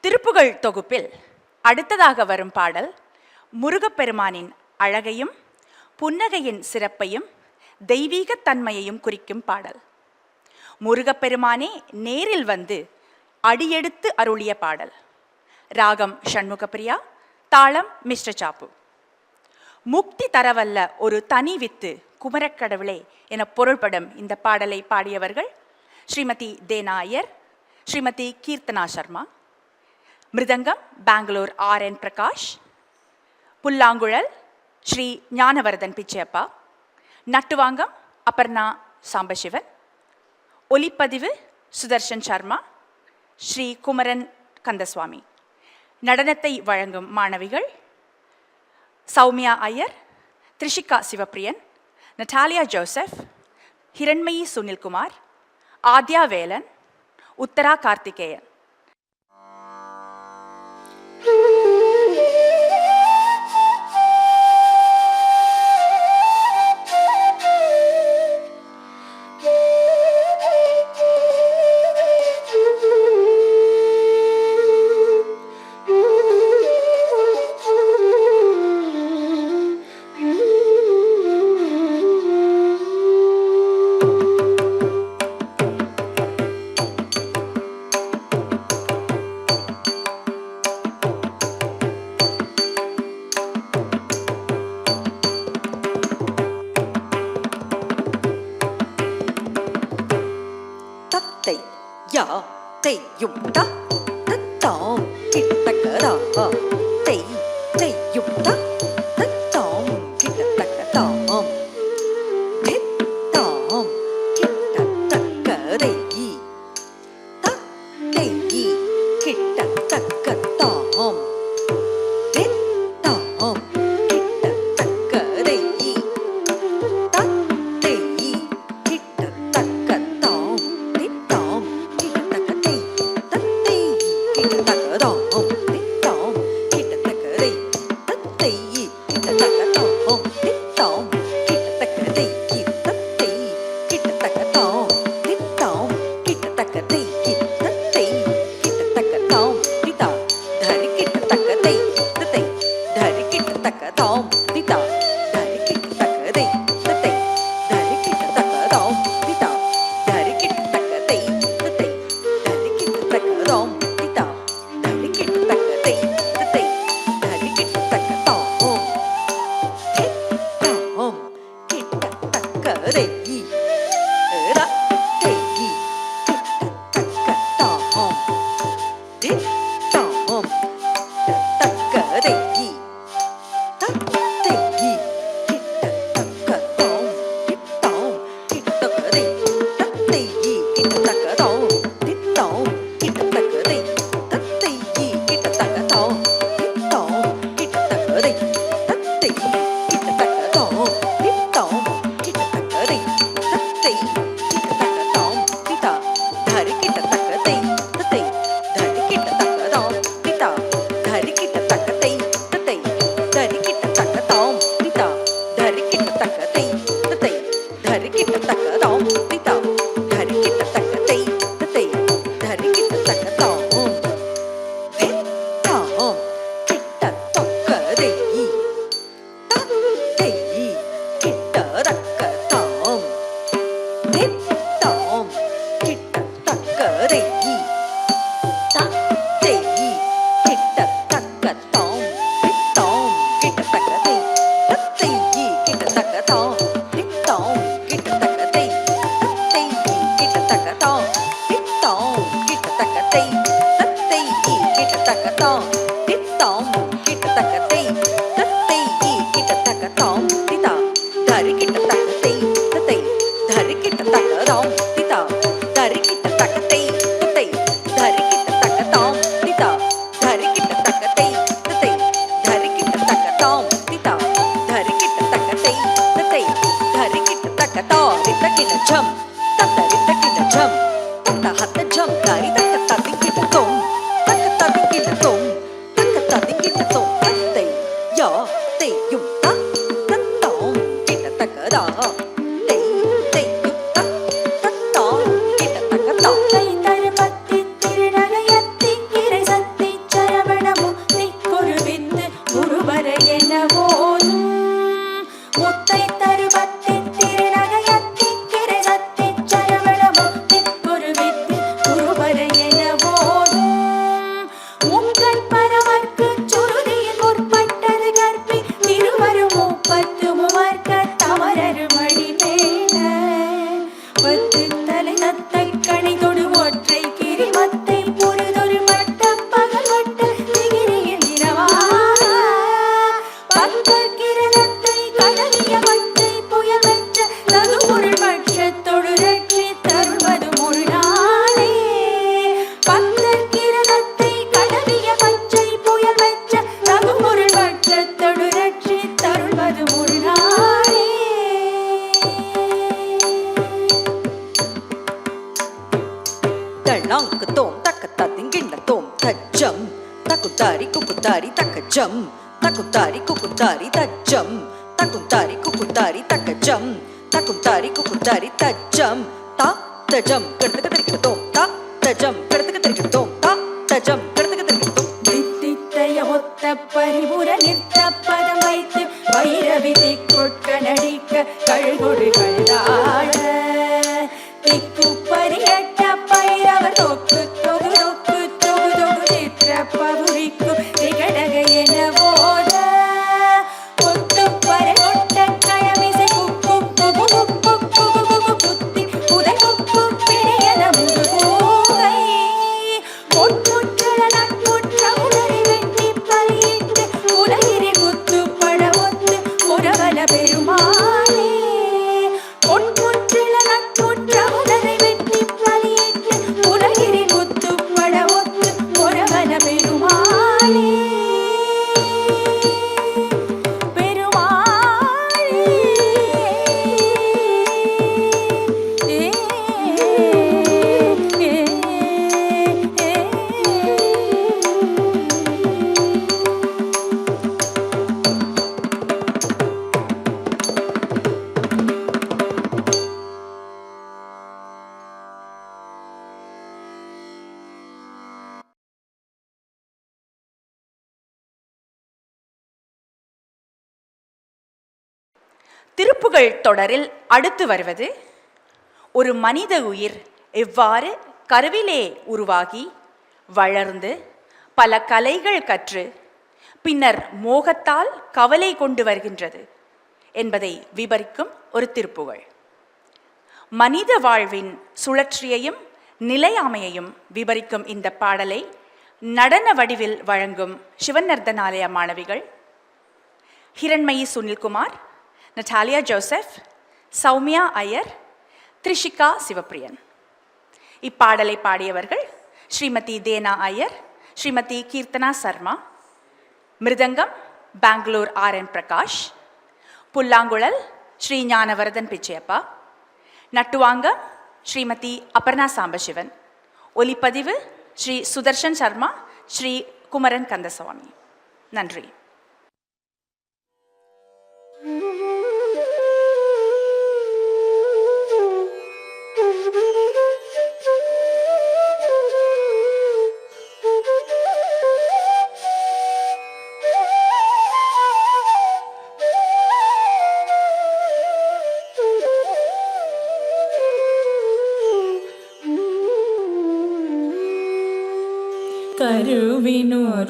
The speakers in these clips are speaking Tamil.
திருப்புகழ் தொகுப்பில் அடுத்ததாக வரும் பாடல் முருகப்பெருமானின் அழகையும் புன்னகையின் சிறப்பையும் தெய்வீகத் தன்மையையும் குறிக்கும் பாடல். முருகப்பெருமானே நேரில் வந்து அடியெடுத்து அருளிய பாடல். ராகம் ஷண்முகப்பிரியா, தாளம் மிஸ்டர் சாப்பு. முக்தி தரவல்ல ஒரு தனி வித்து குமரக்கடவுளே என பொருள்படும் இந்த பாடலை பாடியவர்கள் ஸ்ரீமதி தேனா ஐயர், ஸ்ரீமதி கீர்த்தனா சர்மா. மிருதங்கம் பெங்களூர் RN பிரகாஷ். புல்லாங்குழல் ஸ்ரீ ஞானவரதன் பிச்சையப்பா. நட்டுவாங்கம் அபர்ணா சாம்பசிவன். ஒலிப்பதிவு சுதர்ஷன் சர்மா, ஸ்ரீ குமரன் கந்தசுவாமி. நடனத்தை வழங்கும் மாணவிகள் சௌமியா ஐயர், த்ரிஷிகா சிவப்பிரியன், நட்டாலியா ஜோசப், ஹிரண்மயி சுனில்குமார், ஆத்யா வேலன், உத்தரா கார்த்திகேயன். தை தருமத்தின் திருநகையத்தின் இறை சக்தி தக்குத்தாரி குக்குத்தாரி தக்கஜம் தக்குத்தாரி குக்குத்தாரி தஜம் தக்குத்தாரி குக்குத்தாரி தக்கஜம் தக்குத்தாரி குக்குத்தாரி தஜம் தா தஜம் கிடத்துக்கு திரிக்கிட்டோம் தா தஜம் கிடத்துக்கு திரிக்கிட்டோம் தா தஜம் கிடத்துக்கு திரிக்கிட்டோம் தித்தித்தைய ஒத்த பரிபுர நிற்த பதம் வைத்து வைரவி திக்கொட்க நடிக்க கழுகொடு கழுதாட திக்கு பரியட்ட பைரவர் தொக்கு தொகு தொக்கு தொகு தொகு சித்திர பகுரிக்கு திகடக என போத ஒத்து பரை ஒட்ட கயமிசை குக்கு குகு குக்கு குகு குகு குத்தி புதை குக்கு பிடியன முது பூகை ஒட்டுற்றல நட்புற்ற உடலை வெட்டி பலியிட்டு உலகிரி குத்து பட ஒத்து உறவல பெருமானே ஒட்டுற்றில நட்புற்ற உடலை வெட்டி பலியிட்டு உலகிரி குத்து பட ஒத்து உறவல பெருமானே திருப்புகழ் தொடரில் அடுத்து வருவது ஒரு மனித உயிர் எவ்வாறு கருவிலே உருவாகி வளர்ந்து பல கலைகள் கற்று பின்னர் மோகத்தால் கவலை கொண்டு வருகின்றது என்பதை விவரிக்கும் ஒரு திருப்புகழ். மனித வாழ்வின் சுழற்சியையும் நிலையாமையையும் விவரிக்கும் இந்த பாடலை நடன வடிவில் வழங்கும் சிவநர்தனாலய மாணவிகள் ஹிரண்மயி சுனில்குமார், நட்டாலியா ஜோசப், சௌமியா ஐயர், த்ரிஷிகா சிவப்பிரியன். இப்பாடலை பாடியவர்கள் ஸ்ரீமதி தேனா ஐயர், ஸ்ரீமதி கீர்த்தனா சர்மா. மிருதங்கம் பெங்களூர் ஆர்.என். பிரகாஷ். புல்லாங்குழல் ஸ்ரீ ஞானவரதன் பிச்சையப்பா. நட்டுவாங்கம் ஸ்ரீமதி அபர்ணா சாம்பசிவன். ஒலிப்பதிவு ஸ்ரீ சுதர்ஷன் சர்மா, ஸ்ரீ குமரன் கந்தசுவாமி. நன்றி.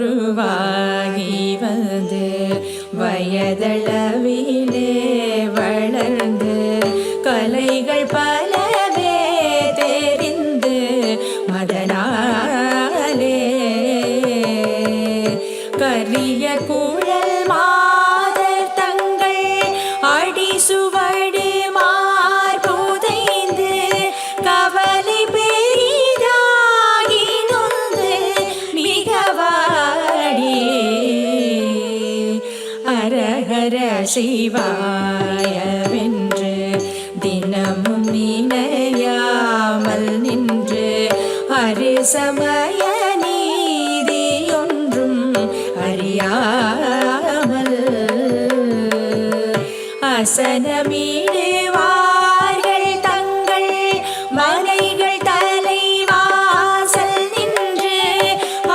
கருவினுருவாகி வந்து வயதளவிலே வளர்ந்து கலைகள் பலவே தெரிந்து மதனாலே கரிய குழல் மாதர் தங்கள் அடி சுவடு மார்புதைந்து கவலை பெரிதாகி நொந்து மிகவாடி அரஹர சிவாயவென்று தினமும் நினையாமல் நின்று அரிசமய நீதியொன்றும் அறியாமல் அசனமிடுவார்கள் தங்கள் மனைகள் தலைவாசல் நின்று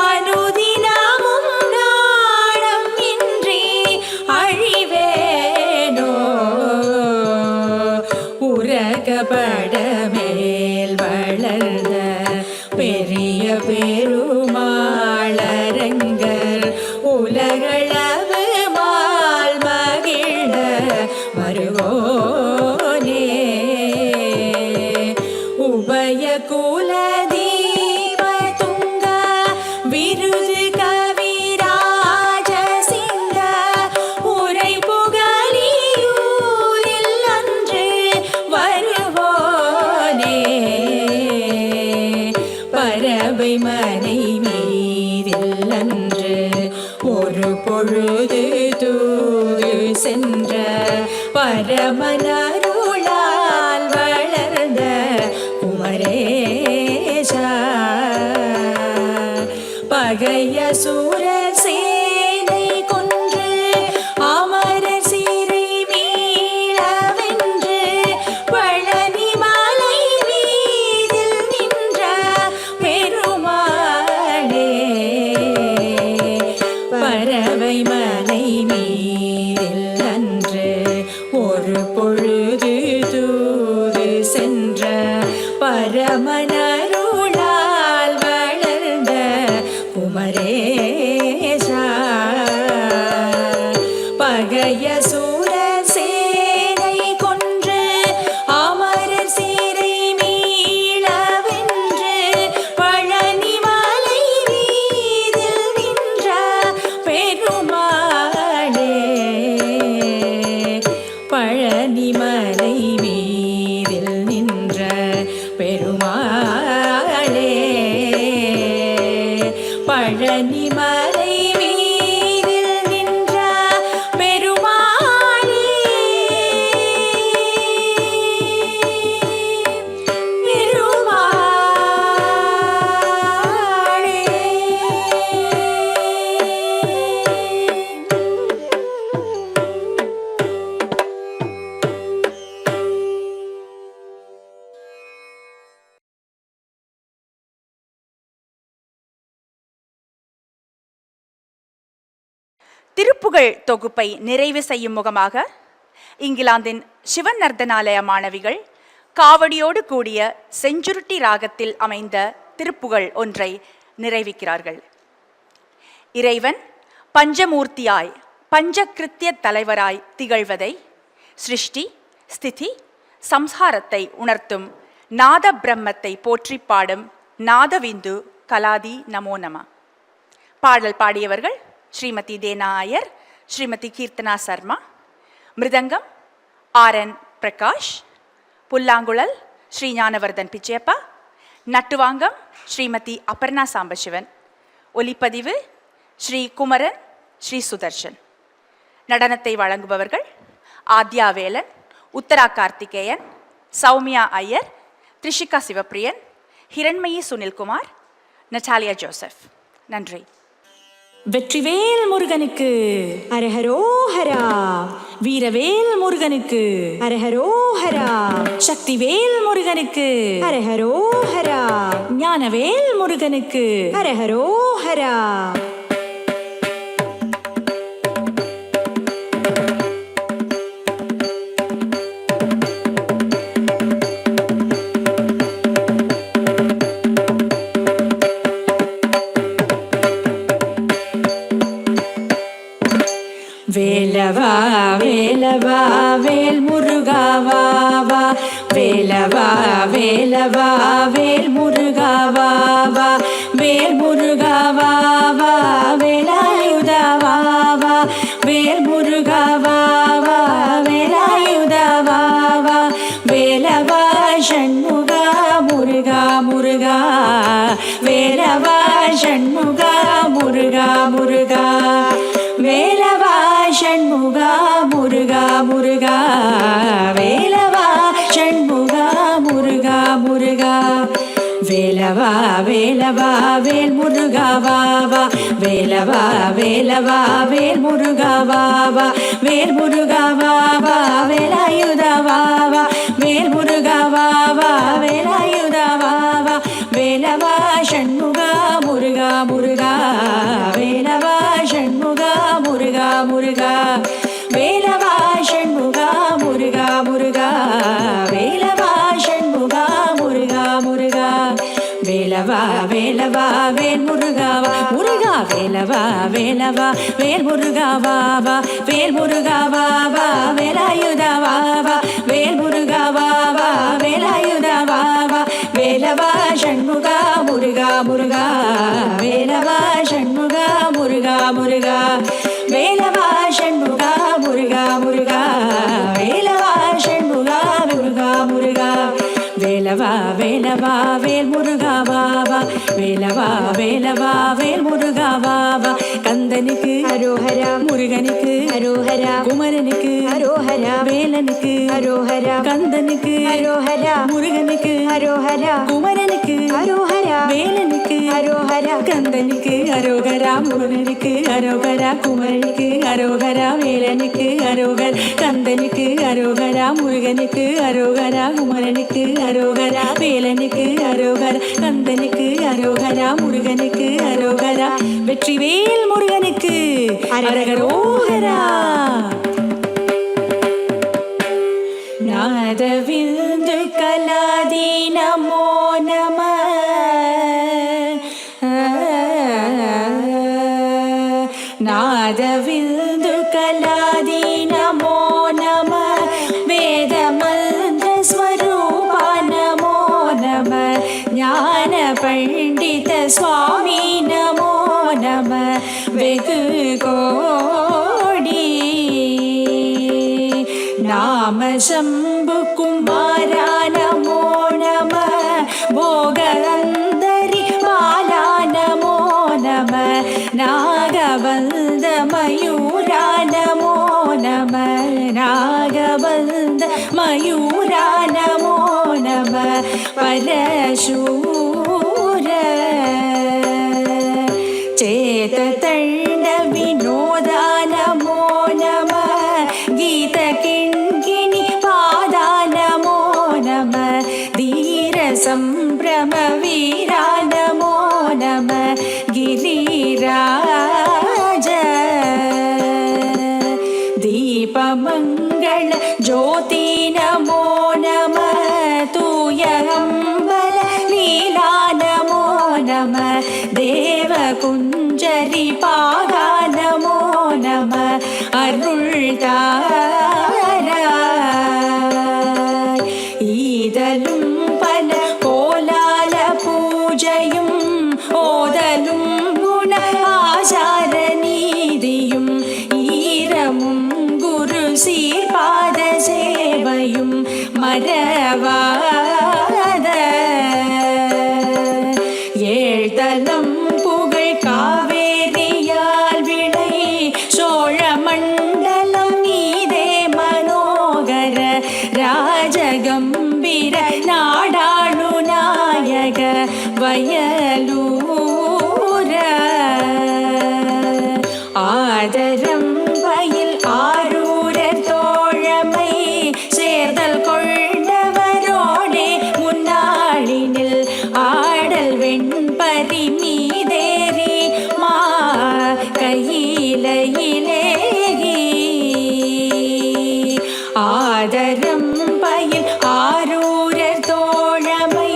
அனுதினமும் நாணம் இன்றி அழிவேனோ உரகபட மேல் வளர்ந்த பெரிய பெருமாளரங்கர் உலகளவு மால் மகிழ வருவோனே உபய குல தீப துங்க விருது கவிராஜ சிங்க உரை புகழியூரில் அன்று வருவோனே பறவை மனை மீதில் அன்று ஒரு பொழுது தூது சென்ற பரமனருளால் வளர்ந்த குமரேஷா பகைய சூர பரமனருளால் வளர்ந்த குமரேசா பகைய சூரர் சேனை கொன்று அமரர் சீரை மீளவென்று பழனி மலை மீதில் நின்ற பெருமாளே பழனி மலை மீதில் நின்ற பெருமாளே பழனி மலை மீதில் நின்ற பெருமாளே திருப்புகழ் தொகுப்பை நிறைவு செய்யும் முகமாக இங்கிலாந்தின் சிவநர்தனாலய மாணவிகள் காவடியோடு கூடிய செஞ்சுருட்டி ராகத்தில் அமைந்த திருப்புகழ் ஒன்றை நிறைவிக்கிறார்கள். இறைவன் பஞ்சமூர்த்தியாய் பஞ்சகிருத்திய தலைவராய் திகழ்வதை சிருஷ்டி ஸ்திதி சம்ஹாரத்தை உணர்த்தும் நாத பிரம்மத்தை போற்றி பாடும் நாதவிந்து கலாதி நமோ நம. பாடல் பாடியவர்கள் ஸ்ரீமதி தேனா ஐயர், ஸ்ரீமதி கீர்த்தனா சர்மா. மிருதங்கம் RN பிரகாஷ். புல்லாங்குழல் ஸ்ரீ ஞானவர்தன் பிச்சையப்பா. நட்டுவாங்கம் ஸ்ரீமதி அபர்ணா சாம்பசிவன். ஒலிப்பதிவு ஸ்ரீ குமரன், ஸ்ரீ சுதர்ஷன். நடனத்தை வழங்குபவர்கள் ஆத்யா வேலன், உத்தரா கார்த்திகேயன், சௌமியா ஐயர், த்ரிஷிகா சிவப்பிரியன், ஹிரண்மயி சுனில்குமார், நட்டாலியா ஜோசப். நன்றி. வெற்றிவேல் முருகனுக்கு அரஹரோஹரா. வீரவேல் முருகனுக்கு அரஹரோஹரா. சக்திவேல் முருகனுக்கு அரஹரோஹரா. ஞானவேல் முருகனுக்கு அரஹரோஹரா. வேலவா வேலவா வேல் முருகா வா வா. வேலவா வேலவா வேல் முருகா வா வா. வேல் முருகா வா வா. வேலாயுதா வா வா. வேல் முருகா வா வா. வேலாயுதா வா வா. வேலவா ஷண்முகா முருகா முருகா. வேலவா ஷண்முகா முருகா முருகா. வேலவா ஷண்முகா முருகா முருகா. வேலவா ஷண்முகா முருகா முருகா. வேலவா வேலவா வேல் முருகா வா வா. வேலவா வேலவா வேல் முருகா வா வா. வேல் முருகா வா வா. வேலாயுதா வா வா. வேல் முருகா வா வா. வேலாயுதா வா வா. வேலவா ஷண்முகா முருகா முருகா. வேலவா ஷண்முகா முருகா முருகா. வேலவா ஷண்முகா முருகா முருகா. வேலவா ஷண்முகா முருகா முருகா. வேலவா வேலவா வேல் முருகா வா முருகா. வேலவா வேலவா வேல் முருகா வா வா. வேல் முருகா வா வா. வேலாயுதா வா வா. வேல் முருகா வா வா. வேலாயுதா வா வா. வேலவா ஷண்முகா முருகா முருகா. வேலவா ஷண்முகா முருகா முருகா. வேலவா ஷண்முகா முருகா முருகா. வேலவா ஷண்முகா முருகா முருகா. வேலவா வேலவா வேல் முருகா வா வா. வேலவா வேலவா வேல் முருகா வா வா. கந்தனுக்கு அரோஹரா. முருகனுக்கு அரோஹரா. குமரனுக்கு அரோஹரா. வேலனுக்கு அரோஹரா. கந்தனுக்கு அரோஹரா. முருகனுக்கு அரோஹரா. குமரனுக்கு அரோஹரா. வேலனுக்கு அரோஹரா. கந்தனுக்கு அரோகரா. முருகனுக்கு அரோகரா. குமரனுக்கு அரோகரா. வேலனுக்கு அரோகர். கந்தனுக்கு அரோகரா. முருகனுக்கு அரோகரா. குமரனுக்கு அரோகரா. வேலனுக்கு அரோகரா. கந்தனுக்கு அரோகரா. முருகனுக்கு அரோகரா. வெற்றிவேல் முருகனுக்கு அரகரோகரா. நாதவிந்து கலாதி நமோ நம நாதவிந்து கலாதி நமோ நம வேத மந்திர ஸ்வரூப நமோ நம ஞான பண்டித சுவாமி நமோ நம வெகு கோடி நாம சம்பு குமாரா நமோ நம போகந்தரி பாலா நமோ நம நாகவந்த மயூரா நமோ நம நாகவந்த மயூரா நமோ நம பரசூர சேததண்ட வினோதா நமோ நம கீத கிண்கிணி பாதா நமோ நம தீர சம்பிரம வீரா நமோ நம गिरिराज दीपमङ्गल ज्योति नमो नमः तूयम्बल लीला नमो नमः देवकुञ्जरि पागा नमो नमः अरुळ्ताराय ஈதலும் பல கோலால பூஜையும் ஓதலும் குண ஆசார நீதியும் ஈரமும் குரு சீர்பாத சேவையும் மறவாத ஏழ்தலம் புகழ் காவேரியால் விளை சோழ மண்டலம் நீதே மனோகர ராஜகம்பீர நாடாளு நாயக வயலூர ஆதரம் பயில் ஆரூரர் தோழமை சேர்தல் கொண்டவரோடே முன்னாளினில் ஆடல் வெண்பரி மீதேறி மா கையிலேகி ஆதரம் பயில் ஆரூரர் தோழமை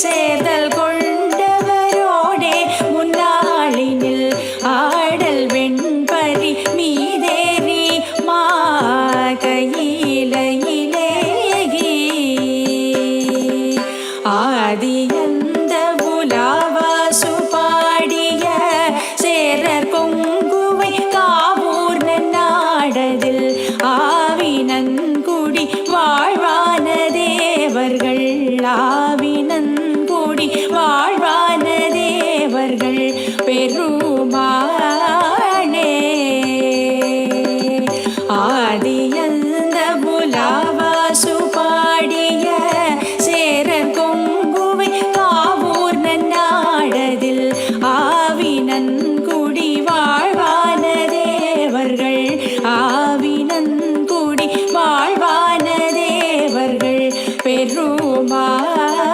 சேர்தல் கொண்டவரோடே முன்னாளினில் ஆடல் வெண்பரி மீதேறி மா கையிலேகி ஆதியந்த உலாவாசு பாடிய சேரர் கொங்குவை காவூர் நன்னாடதில் ஆவினன்குடி வாழ்வான தேவர்கள் ஆவினன்குடி வாழ்வான தேவர்கள் பெருமாளே ஆதியந்த புலாவாசு பாடிய சேரர் கொங்குவை காவூர் நன்னாடதில் ஆவினன்குடி வாழ்வான தேவர்கள் ஆவினன்குடி வாழ்வான தேவர்கள் பெருமாளே